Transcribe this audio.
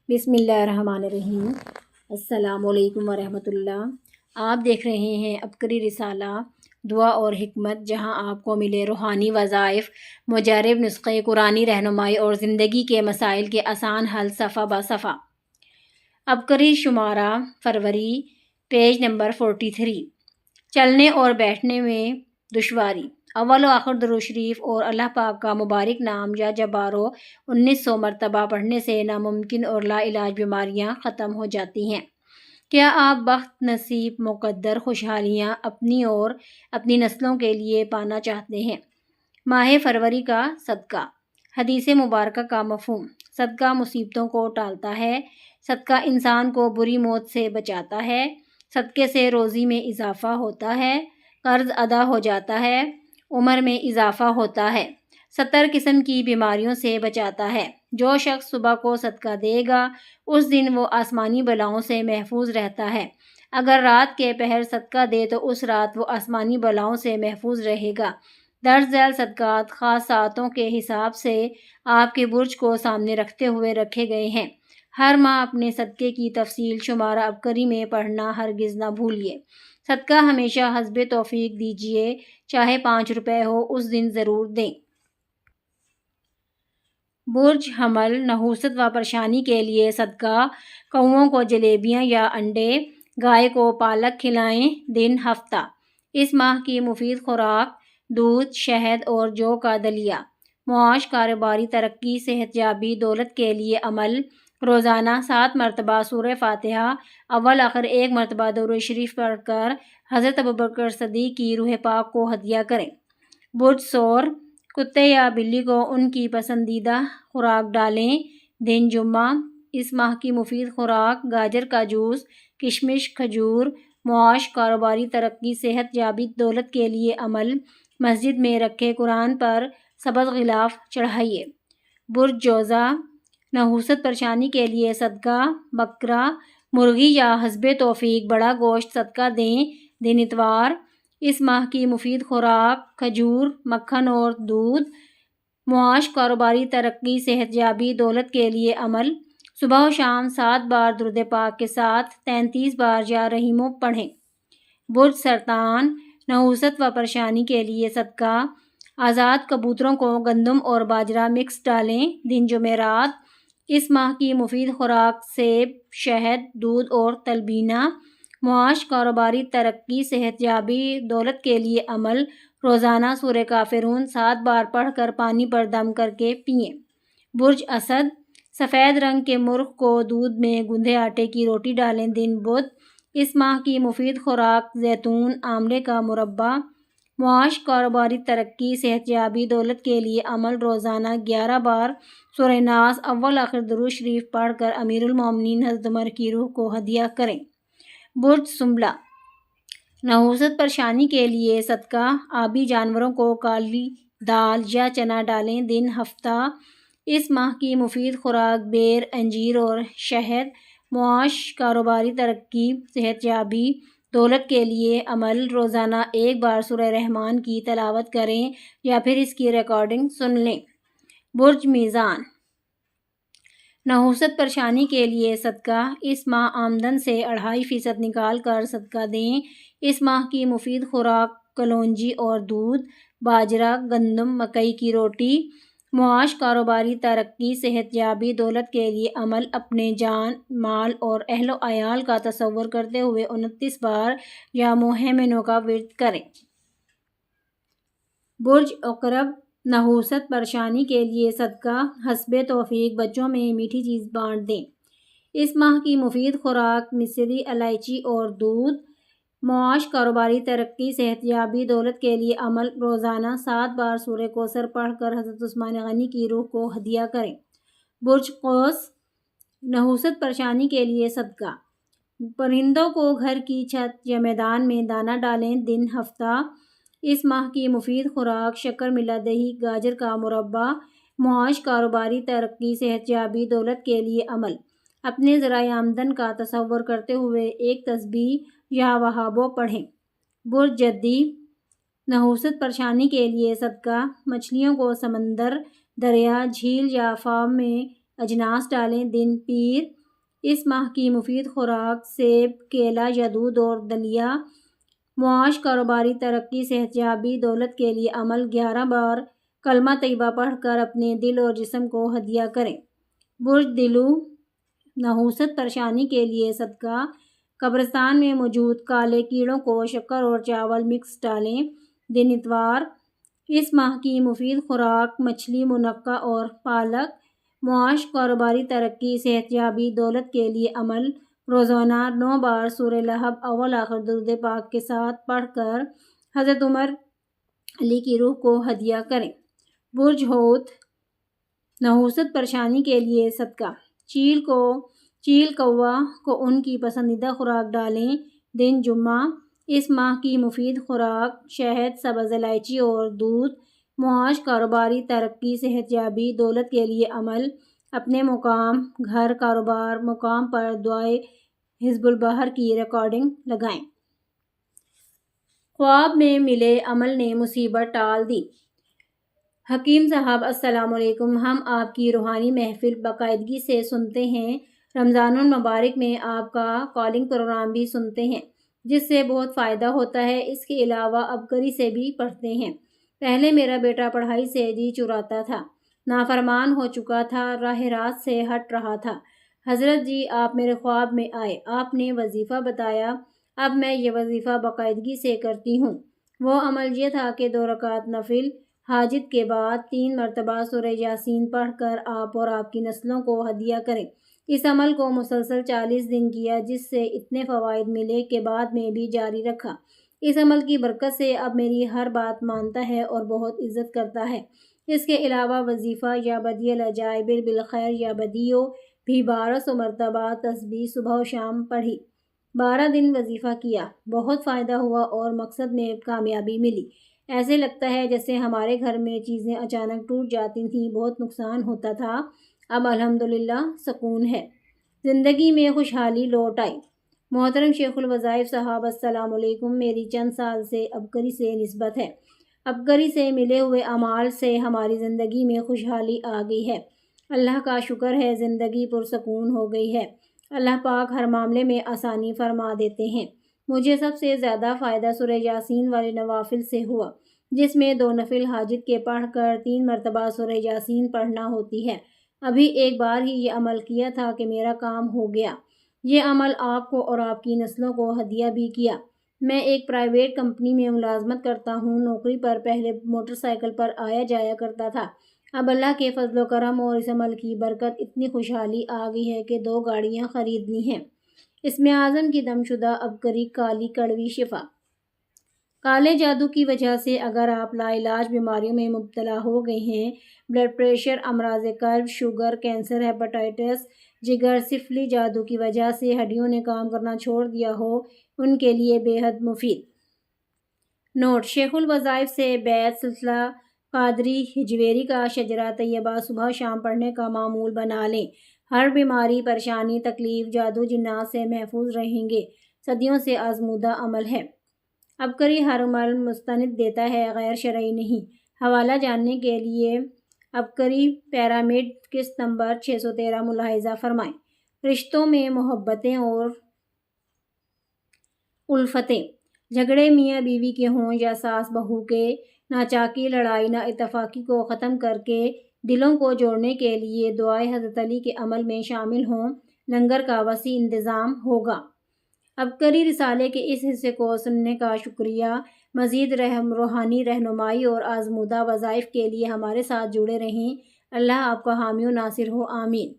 بسم اللہ الرحمن الرحیم۔ السلام علیکم ورحمۃ اللہ۔ آپ دیکھ رہے ہیں عبقری رسالہ دعا اور حکمت، جہاں آپ کو ملے روحانی وظائف، مجرب نسخے، قرآنی رہنمائی اور زندگی کے مسائل کے آسان حل صفحہ بہ صفحہ۔ عبقری شمارہ فروری، پیج نمبر 43۔ چلنے اور بیٹھنے میں دشواری۔ اول و آخر درود شریف اور اللہ پاک کا مبارک نام یا جبارو 1900 مرتبہ پڑھنے سے ناممکن اور لا علاج بیماریاں ختم ہو جاتی ہیں۔ کیا آپ بخت، نصیب، مقدر خوشحالیاں اپنی اور اپنی نسلوں کے لیے پانا چاہتے ہیں؟ ماہ فروری کا صدقہ۔ حدیث مبارکہ کا مفہوم۔ صدقہ مصیبتوں کو ٹالتا ہے۔ صدقہ انسان کو بری موت سے بچاتا ہے۔ صدقے سے روزی میں اضافہ ہوتا ہے، قرض ادا ہو جاتا ہے، عمر میں اضافہ ہوتا ہے، 70 قسم کی بیماریوں سے بچاتا ہے۔ جو شخص صبح کو صدقہ دے گا اس دن وہ آسمانی بلاؤں سے محفوظ رہتا ہے۔ اگر رات کے پہر صدقہ دے تو اس رات وہ آسمانی بلاؤں سے محفوظ رہے گا۔ درج ذیل صدقات خاص ساعتوں کے حساب سے آپ کے برج کو سامنے رکھتے ہوئے رکھے گئے ہیں۔ ہر ماہ اپنے صدقے کی تفصیل شمارہ عبقری میں پڑھنا ہرگز نہ بھولیے۔ صدقہ ہمیشہ حسب توفیق دیجیے، چاہے 5 روپے ہو، اس دن ضرور دیں۔ برج حمل، نحوست و پریشانی کے لیے صدقہ۔ کوؤں کو جلیبیاں یا انڈے، گائے کو پالک کھلائیں۔ دن ہفتہ۔ اس ماہ کی مفید خوراک: دودھ، شہد اور جو کا دلیا۔ معاش، کاروباری ترقی، صحت یابی، دولت کے لیے عمل۔ روزانہ 7 مرتبہ سورہ فاتحہ، اول آخر 1 مرتبہ درود شریف پڑھ کر حضرت ابوبکر صدیق کی روح پاک کو ہدیہ کریں۔ برج ثور، کتے یا بلی کو ان کی پسندیدہ خوراک ڈالیں۔ دن جمعہ۔ اس ماہ کی مفید خوراک: گاجر کا جوس، کشمش، کھجور۔ معاش، کاروباری ترقی، صحت یابی، دولت کے لیے عمل۔ مسجد میں رکھے قرآن پر سبز غلاف چڑھائیے۔ برج جوزہ، نحوست پریشانی کے لیے صدقہ: بکرا، مرغی یا حسب توفیق بڑا گوشت صدقہ دیں۔ دن اتوار۔ اس ماہ کی مفید خوراک: کھجور، مکھن اور دودھ۔ معاش، کاروباری ترقی، صحت یابی، دولت کے لیے عمل۔ صبح و شام 7 بار درود پاک کے ساتھ 33 بار یا رحیمو پڑھیں۔ برج سرطان، نحوست و پریشانی کے لیے صدقہ: آزاد کبوتروں کو گندم اور باجرہ مکس ڈالیں۔ دن جمعرات۔ اس ماہ کی مفید خوراک: سیب، شہد، دودھ اور تلبینہ۔ معاش، کاروباری ترقی، صحت یابی، دولت کے لیے عمل۔ روزانہ سورہ کافرون 7 بار پڑھ کر پانی پر دم کر کے پئیں۔ برج اسد، سفید رنگ کے مرغ کو دودھ میں گوندھے آٹے کی روٹی ڈالیں۔ دن بدھ۔ اس ماہ کی مفید خوراک: زیتون، آملے کا مربع۔ معاش، کاروباری ترقی، صحت یابی، دولت کے لیے عمل۔ روزانہ 11 بار سورہ ناس، اول آخر درود شریف پڑھ کر امیر المومنین حضرت عمر کی روح کو ہدیہ کریں۔ برج سنبلہ، نحوست پریشانی کے لیے صدقہ: آبی جانوروں کو کالی دال یا چنا ڈالیں۔ دن ہفتہ۔ اس ماہ کی مفید خوراک: بیر، انجیر اور شہد۔ معاش، کاروباری ترقی، صحت یابی، دولت کے لیے عمل۔ روزانہ 1 بار سورہ رحمان کی تلاوت کریں یا پھر اس کی ریکارڈنگ سن لیں۔ برج میزان، نحوست پریشانی کے لیے صدقہ: اس ماہ آمدن سے 2.5% نکال کر صدقہ دیں۔ اس ماہ کی مفید خوراک: کلونجی اور دودھ، باجرہ، گندم، مکئی کی روٹی۔ معاش، کاروباری ترقی، صحت یابی، دولت کے لیے عمل۔ اپنے جان، مال اور اہل و عیال کا تصور کرتے ہوئے 29 بار یا مہمنوں کا ورد کریں۔ برج عقرب، نحوست پریشانی کے لیے صدقہ: حسب توفیق بچوں میں میٹھی چیز بانٹ دیں۔ اس ماہ کی مفید خوراک: مصری، الائچی اور دودھ۔ معاش، کاروباری ترقی، صحت یابی، دولت کے لیے عمل۔ روزانہ 7 بار سورہ کوثر پڑھ کر حضرت عثمان غنی کی روح کو ہدیہ کریں۔ برج قوس، نحوست پریشانی کے لیے صدقہ: پرندوں کو گھر کی چھت یا میدان میں دانہ ڈالیں۔ دن ہفتہ۔ اس ماہ کی مفید خوراک: شکر ملا دہی، گاجر کا مربع۔ معاش، کاروباری ترقی، صحت یابی، دولت کے لیے عمل۔ اپنے ذرائع آمدن کا تصور کرتے ہوئے ایک تسبیح یا وہابو پڑھیں۔ برج جدی، نحوست پریشانی کے لیے صدقہ: مچھلیوں کو سمندر، دریا، جھیل یا فارم میں اجناس ڈالیں۔ دن پیر۔ اس ماہ کی مفید خوراک سیب، کیلا یا دودھ اور دلیا۔ معاش، کاروباری ترقی، صحت یابی، دولت کے لیے عمل۔ 11 بار کلمہ طیبہ پڑھ کر اپنے دل اور جسم کو ہدیہ کریں۔ برج دلو، نحوست پریشانی کے لیے صدقہ۔ قبرستان میں موجود کالے کیڑوں کو شکر اور چاول مکس ڈالیں۔ دن اتوار، اس ماہ کی مفید خوراک مچھلی، منقع اور پالک۔ معاش، کاروباری ترقی، صحت یابی، دولت کے لیے عمل۔ روزانہ 9 بار سورہ لہب اول آخر درود پاک کے ساتھ پڑھ کر حضرت عمر علی کی روح کو ہدیہ کریں۔ برج حوت، نحوست پریشانی کے لیے صدقہ۔ چیل کوا کو ان کی پسندیدہ خوراک ڈالیں۔ دن جمعہ، اس ماہ کی مفید خوراک شہد، سبز الائچی اور دودھ۔ معاش، کاروباری ترقی، صحت یابی، دولت کے لیے عمل۔ اپنے مقام، گھر، کاروبار مقام پر دعائے حزب البحر کی ریکارڈنگ لگائیں۔ خواب میں ملے عمل نے مصیبت ٹال دی۔ حکیم صاحب السلام علیکم، ہم آپ کی روحانی محفل باقاعدگی سے سنتے ہیں۔ رمضان المبارک میں آپ کا کالنگ پروگرام بھی سنتے ہیں، جس سے بہت فائدہ ہوتا ہے۔ اس کے علاوہ عبقری سے بھی پڑھتے ہیں۔ پہلے میرا بیٹا پڑھائی سے جی چراتا تھا، نافرمان ہو چکا تھا، راہ راست سے ہٹ رہا تھا۔ حضرت جی آپ میرے خواب میں آئے، آپ نے وظیفہ بتایا، اب میں یہ وظیفہ باقاعدگی سے کرتی ہوں۔ وہ عمل یہ تھا کہ 2 رکعت نفل حاجت کے بعد 3 مرتبہ سورہ یاسین پڑھ کر آپ اور آپ کی نسلوں کو ہدیہ کریں۔ اس عمل کو مسلسل 40 دن کیا، جس سے اتنے فوائد ملے کہ بعد میں بھی جاری رکھا۔ اس عمل کی برکت سے اب میری ہر بات مانتا ہے اور بہت عزت کرتا ہے۔ اس کے علاوہ وظیفہ یا بدیع العجائب بالخیر یا بدیع بھی 1200 مرتبہ تسبیح صبح و شام پڑھی۔ 12 دن وظیفہ کیا، بہت فائدہ ہوا اور مقصد میں کامیابی ملی۔ ایسے لگتا ہے جیسے ہمارے گھر میں چیزیں اچانک ٹوٹ جاتی تھیں، بہت نقصان ہوتا تھا، اب الحمدللہ سکون ہے، زندگی میں خوشحالی لوٹ آئی۔ محترم شیخ الوظائف صاحب السلام علیکم، میری چند سال سے عبقری سے نسبت ہے۔ عبقری سے ملے ہوئے اعمال سے ہماری زندگی میں خوشحالی آ گئی ہے، اللہ کا شکر ہے، زندگی پرسکون ہو گئی ہے۔ اللہ پاک ہر معاملے میں آسانی فرما دیتے ہیں۔ مجھے سب سے زیادہ فائدہ سورہ یاسین والے نوافل سے ہوا، جس میں 2 نفل حاجت کے پڑھ کر 3 مرتبہ سورہ یاسین پڑھنا ہوتی ہے۔ ابھی ایک بار ہی یہ عمل کیا تھا کہ میرا کام ہو گیا۔ یہ عمل آپ کو اور آپ کی نسلوں کو ہدیہ بھی کیا۔ میں ایک پرائیویٹ کمپنی میں ملازمت کرتا ہوں۔ نوکری پر پہلے موٹر سائیکل پر آیا جایا کرتا تھا، اب اللہ کے فضل و کرم اور اس عمل کی برکت اتنی خوشحالی آ گئی ہے کہ 2 گاڑیاں خریدنی ہیں۔ اسم اعظم کی دم شدہ عبقری کالی کڑوی شفا۔ کالے جادو کی وجہ سے اگر آپ لاعلاج بیماریوں میں مبتلا ہو گئے ہیں، بلڈ پریشر، امراض قلب، شوگر، کینسر، ہیپاٹائٹس، جگر، سفلی، جادو کی وجہ سے ہڈیوں نے کام کرنا چھوڑ دیا ہو، ان کے لیے بے حد مفید۔ نوٹ: شیخ الوظائف سے بیعت سلسلہ قادری ہجویری کا شجرہ طیبہ صبح شام پڑھنے کا معمول بنا لیں۔ ہر بیماری، پریشانی، تکلیف، جادو جنات سے محفوظ رہیں گے۔ صدیوں سے آزمودہ عمل ہے۔ عبقری ہر عمل مستند دیتا ہے، غیر شرعی نہیں۔ حوالہ جاننے کے لیے عبقری پیرامڈ قسط نمبر 613 ملاحظہ فرمائیں۔ رشتوں میں محبتیں اور الفتیں، جھگڑے میاں بیوی کے ہوں یا ساس بہو کے، ناچاکی، لڑائی، نا اتفاقی کو ختم کر کے دلوں کو جوڑنے کے لیے دعائے حضرت علی کے عمل میں شامل ہوں۔ لنگر کا وسیع انتظام ہوگا۔ عبقری رسالے کے اس حصے کو سننے کا شکریہ۔ مزید روحانی رہنمائی اور آزمودہ وظائف کے لیے ہمارے ساتھ جڑے رہیں۔ اللہ آپ کا حامی و ناصر ہو، آمین۔